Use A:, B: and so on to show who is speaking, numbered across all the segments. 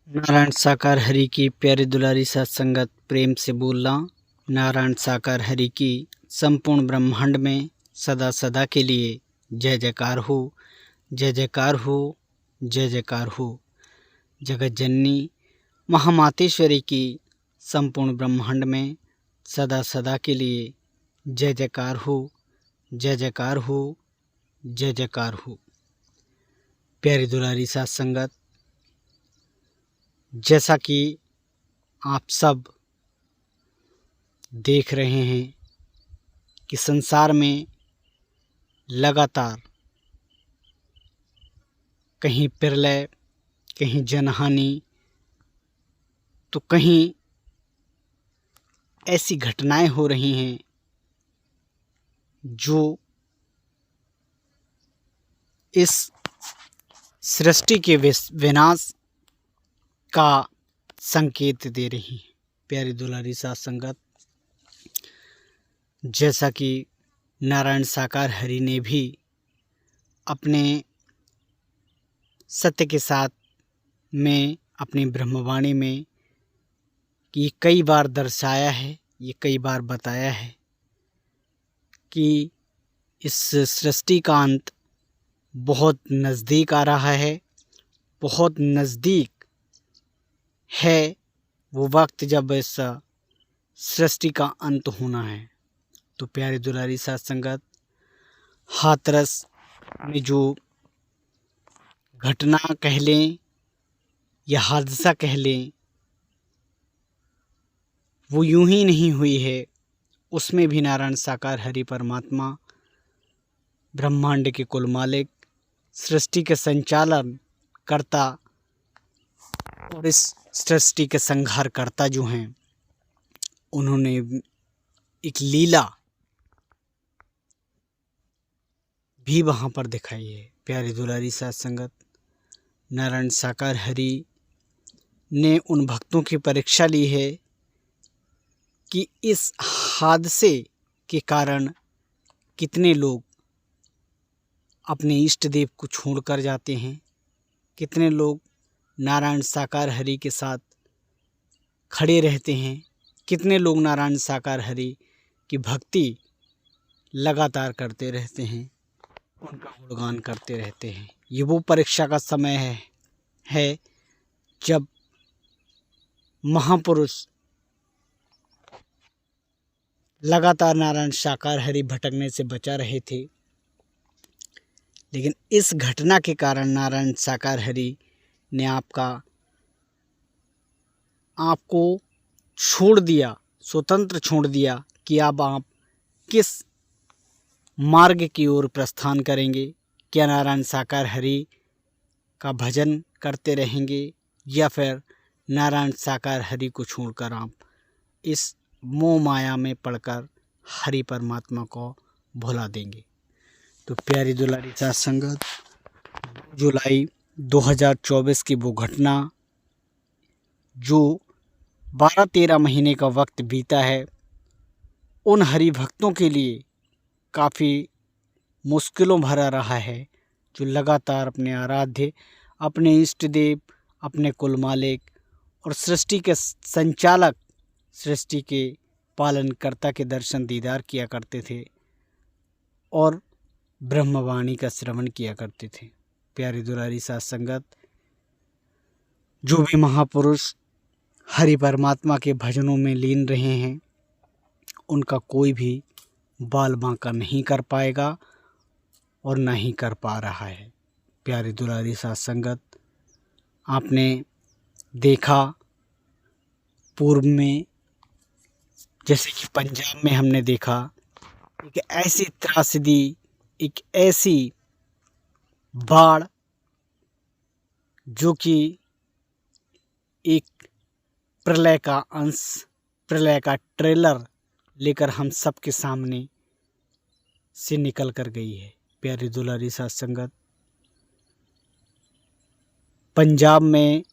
A: नारायण साकार हरि की प्यारी दुलारी सत्संगत प्रेम से बोलना। नारायण साकार हरि की संपूर्ण ब्रह्मांड में सदा सदा के लिए जय जयकार हो, जय जयकार हो, जय जयकार हो। जगत जननी महामातेश्वरी की संपूर्ण ब्रह्मांड में सदा सदा के लिए जय जयकार हो, जय जयकार हो, जय जयकार हो। प्यारी दुलारी सत्संगत, जैसा कि आप सब देख रहे हैं कि संसार में लगातार कहीं प्रलय, कहीं जनहानि, तो कहीं ऐसी घटनाएं हो रही हैं जो इस सृष्टि के विनाश का संकेत दे रही हैं। प्यारी दुलारी साथ संगत, जैसा कि नारायण साकार हरि ने भी अपने सत्य के साथ में अपनी ब्रह्मवाणी में कि कई बार दर्शाया है, ये कई बार बताया है कि इस सृष्टि का अंत बहुत नज़दीक आ रहा है, बहुत नज़दीक है वो वक्त जब इस सृष्टि का अंत होना है। तो प्यारे दुलारी साथ संगत, हाथरस में जो घटना कह लें या हादसा कह लें, वो यूं ही नहीं हुई है। उसमें भी नारायण साकार हरि परमात्मा ब्रह्मांड के कुल मालिक, सृष्टि के संचालन करता और इस सृष्टि के संहार करता जो हैं, उन्होंने एक लीला भी वहाँ पर दिखाई है। प्यारी दुलारी साथ संगत, नारायण साकार हरि ने उन भक्तों की परीक्षा ली है कि इस हादसे के कारण कितने लोग अपने इष्ट देव को छोड़कर जाते हैं, कितने लोग नारायण साकार हरि के साथ खड़े रहते हैं, कितने लोग नारायण साकार हरि की भक्ति लगातार करते रहते हैं, उनका गुणगान करते रहते हैं। ये वो परीक्षा का समय है जब महापुरुष लगातार नारायण साकार हरि भटकने से बचा रहे थे, लेकिन इस घटना के कारण नारायण साकार हरि ने आपको छोड़ दिया, स्वतंत्र छोड़ दिया कि अब आप किस मार्ग की ओर प्रस्थान करेंगे। क्या नारायण साकार हरि का भजन करते रहेंगे या फिर नारायण साकार हरि को छोड़कर आप इस मोह माया में पड़कर हरि परमात्मा को भुला देंगे। तो प्यारी दुलारी साथ संगत, जुलाई 2024 की वो घटना जो 12-13 महीने का वक्त बीता है, उन हरि भक्तों के लिए काफ़ी मुश्किलों भरा रहा है, जो लगातार अपने आराध्य, अपने इष्ट देव, अपने कुल मालिक और सृष्टि के संचालक, सृष्टि के पालनकर्ता के दर्शन दीदार किया करते थे और ब्रह्मवाणी का श्रवण किया करते थे। प्यारी दुलारी साथ संगत, जो भी महापुरुष हरि परमात्मा के भजनों में लीन रहे हैं, उनका कोई भी बाल बांका नहीं कर पाएगा और ना ही कर पा रहा है। प्यारी दुलारी साथ संगत, आपने देखा पूर्व में, जैसे कि पंजाब में हमने देखा एक ऐसी त्रासदी, एक ऐसी बाढ़ जो कि एक प्रलय का अंश, प्रलय का ट्रेलर लेकर हम सबके सामने से निकल कर गई है। प्यारी दुलारी साथ संगत, पंजाब में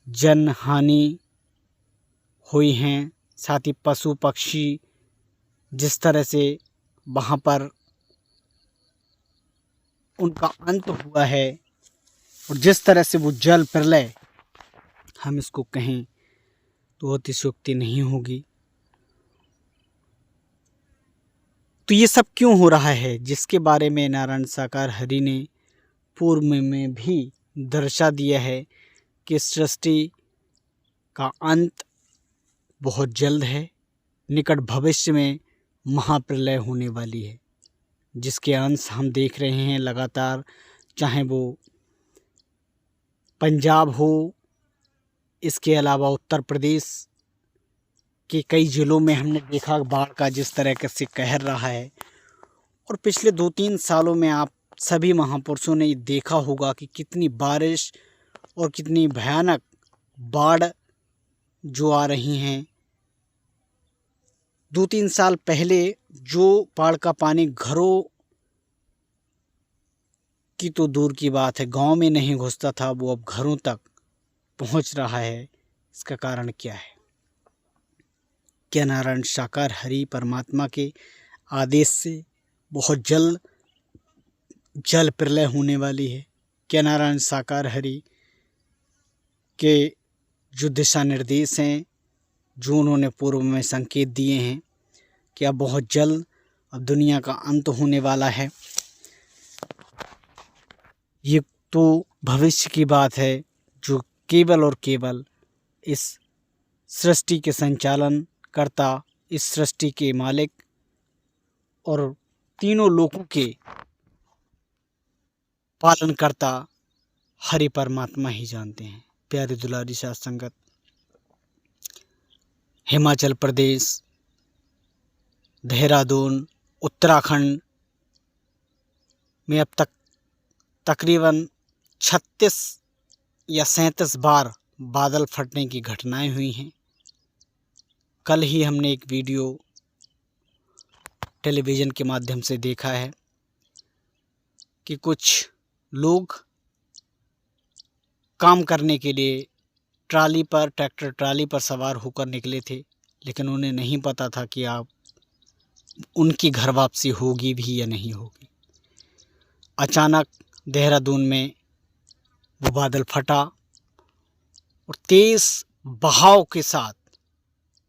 A: जन हानि हुई हैं, साथ ही पशु पक्षी जिस तरह से वहाँ पर उनका अंत हुआ है और जिस तरह से वो जल प्रलय हम इसको कहें तो अतिशयोक्ति नहीं होगी। तो ये सब क्यों हो रहा है, जिसके बारे में नारायण साकार हरि ने पूर्व में भी दर्शा दिया है कि सृष्टि का अंत बहुत जल्द है, निकट भविष्य में महाप्रलय होने वाली है, जिसके अंश हम देख रहे हैं लगातार, चाहे वो पंजाब हो, इसके अलावा उत्तर प्रदेश के कई ज़िलों में हमने देखा बाढ़ का जिस तरह से कहर रहा है। और पिछले 2-3 सालों में आप सभी महापुरुषों ने देखा होगा कि कितनी बारिश और कितनी भयानक बाढ़ जो आ रही हैं। 2-3 साल पहले जो बाढ़ का पानी घरों की तो दूर की बात है, गांव में नहीं घुसता था, वो अब घरों तक पहुंच रहा है। इसका कारण क्या है? क्या नारायण साकार हरि परमात्मा के आदेश से बहुत जल्द जल प्रलय होने वाली है? क्या नारायण साकार हरि के जो दिशा निर्देश हैं, जो उन्होंने पूर्व में संकेत दिए हैं, क्या बहुत जल्द अब दुनिया का अंत होने वाला है? ये तो भविष्य की बात है, जो केवल और केवल इस सृष्टि के संचालन करता, इस सृष्टि के मालिक और तीनों लोकों के पालन करता हरि परमात्मा ही जानते हैं। प्यारे दुलारी साध संगत, हिमाचल प्रदेश, देहरादून, उत्तराखंड में अब तक तकरीबन 36 या 37 बार बादल फटने की घटनाएं हुई हैं। कल ही हमने एक वीडियो टेलीविज़न के माध्यम से देखा है कि कुछ लोग काम करने के लिए ट्रैक्टर ट्राली पर सवार होकर निकले थे, लेकिन उन्हें नहीं पता था कि आप उनकी घर वापसी होगी भी या नहीं होगी। अचानक देहरादून में वो बादल फटा और तेज़ बहाव के साथ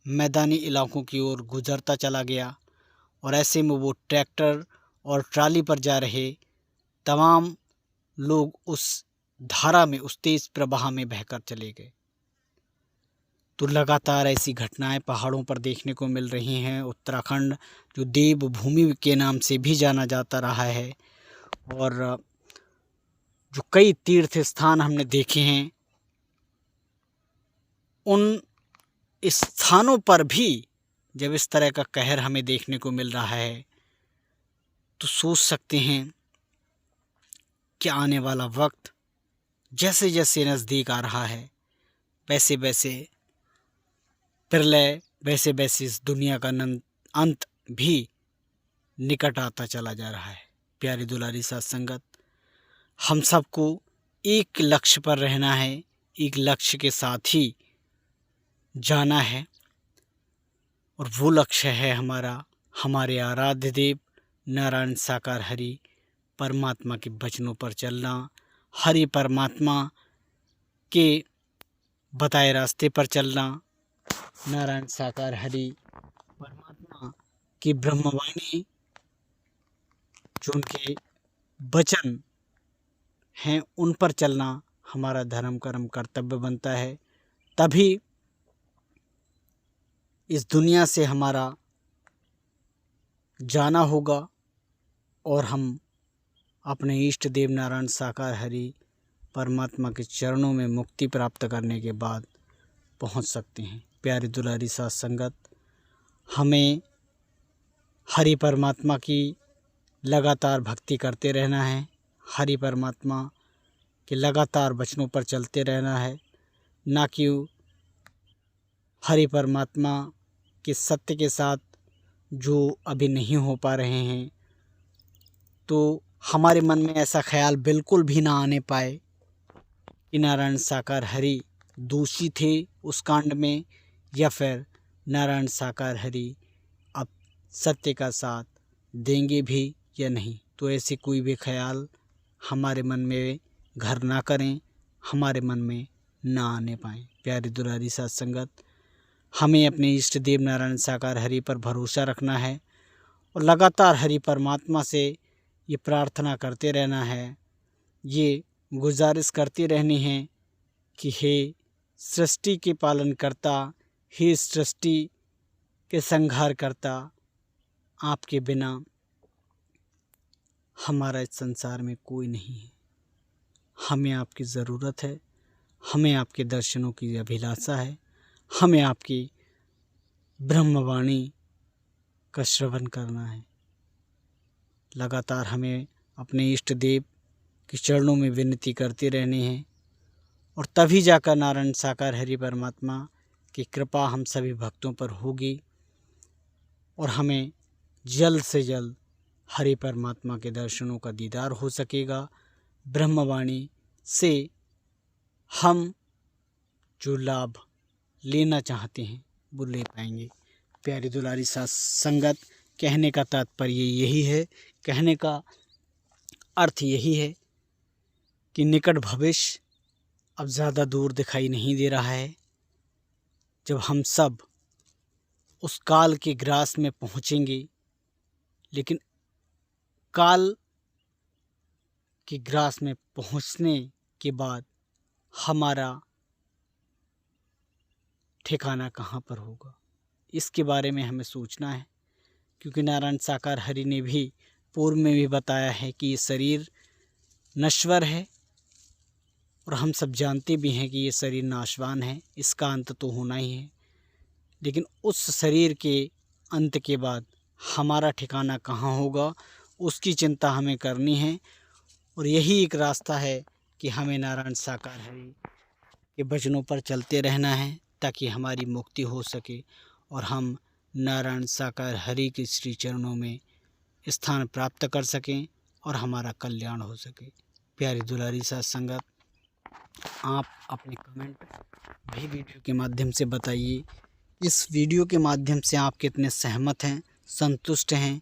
A: मैदानी इलाकों की ओर गुजरता चला गया, और ऐसे में वो ट्रैक्टर और ट्राली पर जा रहे तमाम लोग उस धारा में, उस तेज़ प्रवाह में बहकर चले गए। तो लगातार ऐसी घटनाएं पहाड़ों पर देखने को मिल रही हैं। उत्तराखंड जो देवभूमि के नाम से भी जाना जाता रहा है, और जो कई तीर्थ स्थान हमने देखे हैं, उन स्थानों पर भी जब इस तरह का कहर हमें देखने को मिल रहा है, तो सोच सकते हैं कि आने वाला वक्त जैसे जैसे नज़दीक आ रहा है, वैसे वैसे प्रलय, वैसे वैसे इस दुनिया का अंत भी निकट आता चला जा रहा है। प्यारी दुलारी साध संगत, हम सबको एक लक्ष्य पर रहना है, एक लक्ष्य के साथ ही जाना है, और वो लक्ष्य है हमारे आराध्य देव नारायण साकार हरि परमात्मा के वचनों पर चलना, हरि परमात्मा के बताए रास्ते पर चलना, नारायण साकार हरि परमात्मा की ब्रह्मवाणी जो उनके वचन हैं उन पर चलना हमारा धर्म कर्म कर्तव्य बनता है। तभी इस दुनिया से हमारा जाना होगा, और हम अपने इष्ट देव नारायण साकार हरि परमात्मा के चरणों में मुक्ति प्राप्त करने के बाद पहुंच सकते हैं। प्यारी दुलारी साध संगत, हमें हरि परमात्मा की लगातार भक्ति करते रहना है, हरि परमात्मा के लगातार वचनों पर चलते रहना है, ना कि हरि परमात्मा के सत्य के साथ जो अभी नहीं हो पा रहे हैं, तो हमारे मन में ऐसा ख्याल बिल्कुल भी ना आने पाए कि नारायण साकार हरि दोषी थे उस कांड में, या फिर नारायण साकार हरि अब सत्य का साथ देंगे भी या नहीं। तो ऐसे कोई भी ख्याल हमारे मन में घर ना करें, हमारे मन में ना आने पाए। प्यारी दुलारी साथ संगत, हमें अपने इष्ट देव नारायण साकार हरि पर भरोसा रखना है और लगातार हरि परमात्मा से ये प्रार्थना करते रहना है, ये गुजारिश करती रहनी है कि हे सृष्टि के पालन करता, हे सृष्टि के संहार करता, आपके बिना हमारा इस संसार में कोई नहीं है। हमें आपकी ज़रूरत है, हमें आपके दर्शनों की अभिलाषा है, हमें आपकी ब्रह्मवाणी का श्रवण करना है। लगातार हमें अपने इष्ट देव के चरणों में विनती करते रहनी है और तभी जाकर नारायण साकार हरि परमात्मा की कृपा हम सभी भक्तों पर होगी और हमें जल्द से जल्द हरि परमात्मा के दर्शनों का दीदार हो सकेगा। ब्रह्मवाणी से हम जो लाभ लेना चाहते हैं वो ले पाएंगे। प्यारी दुलारी साथ संगत, कहने का तात्पर्य यही है, कहने का अर्थ यही है कि निकट भविष्य अब ज़्यादा दूर दिखाई नहीं दे रहा है, जब हम सब उस काल के ग्रास में पहुँचेंगे। लेकिन काल के ग्रास में पहुँचने के बाद हमारा ठिकाना कहाँ पर होगा, इसके बारे में हमें सोचना है, क्योंकि नारायण साकार हरि ने भी पूर्व में भी बताया है कि ये शरीर नश्वर है और हम सब जानते भी हैं कि ये शरीर नाशवान है, इसका अंत तो होना ही है। लेकिन उस शरीर के अंत के बाद हमारा ठिकाना कहाँ होगा, उसकी चिंता हमें करनी है और यही एक रास्ता है कि हमें नारायण साकार हरि के वचनों पर चलते रहना है ताकि हमारी मुक्ति हो सके और हम नारायण साकार हरि के श्री चरणों में स्थान प्राप्त कर सकें और हमारा कल्याण हो सके। प्यारी दुलारी साथ संगत, आप अपने कमेंट भी वीडियो के माध्यम से बताइए। इस वीडियो के माध्यम से आप कितने सहमत हैं, संतुष्ट हैं।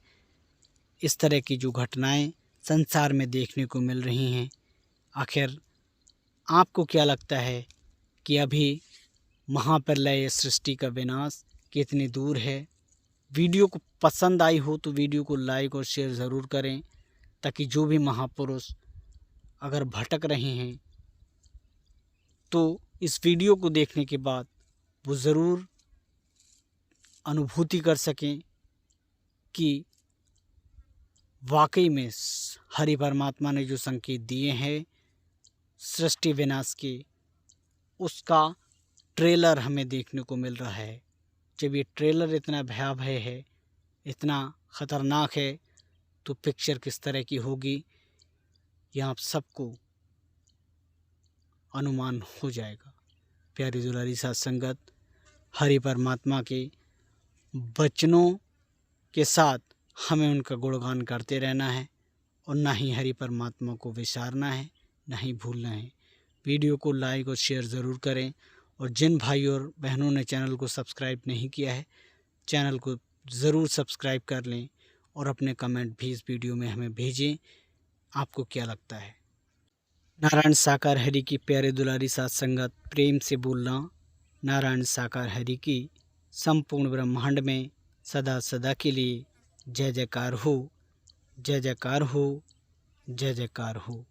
A: इस तरह की जो घटनाएं संसार में देखने को मिल रही हैं, आखिर आपको क्या लगता है कि अभी महाप्रलय सृष्टि का विनाश कितनी दूर है? वीडियो को पसंद आई हो तो वीडियो को लाइक और शेयर ज़रूर करें, ताकि जो भी महापुरुष अगर भटक रहे हैं तो इस वीडियो को देखने के बाद वो ज़रूर अनुभूति कर सकें कि वाकई में हरि परमात्मा ने जो संकेत दिए हैं सृष्टि विनाश के, उसका ट्रेलर हमें देखने को मिल रहा है। जब ये ट्रेलर इतना भयावह है, इतना ख़तरनाक है, तो पिक्चर किस तरह की होगी ये आप सबको अनुमान हो जाएगा। प्यारी दुलारी साथ संगत, हरि परमात्मा के वचनों के साथ हमें उनका गुणगान करते रहना है और ना ही हरि परमात्मा को विसारना है, ना ही भूलना है। वीडियो को लाइक और शेयर ज़रूर करें और जिन भाई और बहनों ने चैनल को सब्सक्राइब नहीं किया है, चैनल को ज़रूर सब्सक्राइब कर लें और अपने कमेंट भी इस वीडियो में हमें भेजें। आपको क्या लगता है? नारायण साकार हरि की प्यारे दुलारी साथ संगत, प्रेम से बोलना नारायण साकार हरि की संपूर्ण ब्रह्मांड में सदा सदा के लिए जय जयकार हो, जय जयकार हो, जय जयकार हो।